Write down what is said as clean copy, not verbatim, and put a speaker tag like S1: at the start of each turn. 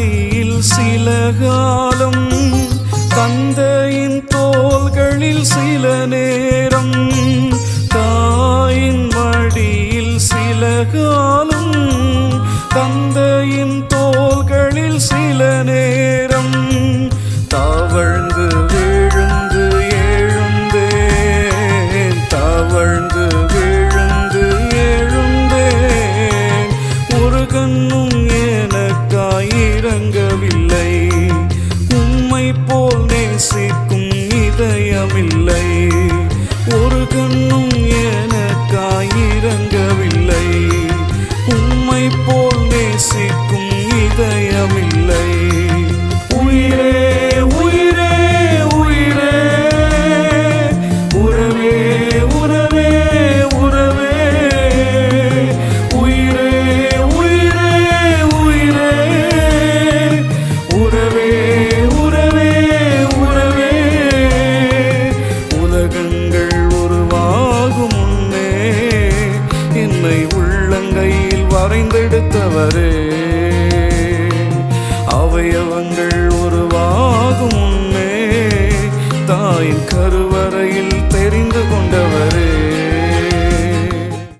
S1: மடியில் சில காலம், தந்தையின் தோள்களில் சில நேரம். தாயின் மடியில் சில காலம், தந்தையின் தோள்களில் சில நேரம். தவழ்ந்து விழுந்து எழுந்தேன், தவழ்ந்து விழுந்து எழுந்தேன். ஒரு கண்ணும் எனக்காய் இறங்கவில்லை, உம்மை போல் நேசிக்கும் இதயமில்லை. ஒரு கண்ணும் எனக்காய் இறங்கவில்லை, உம்மை போல் நேசிக்கும் இதயமில்லை. உயிரே உயிரே உயிரே, உறவே உறவே உறவே. உயிரே உயிரே உயிரே, உறவே உறவே உறவே. உலகங்கள் உருவாகும் முன்னே என்னை உள்ளங்கையில் வரைந்தெடுத்தவரே. அவயவங்கள் உருவாகும் முன்னே தாயின் கருவறையில்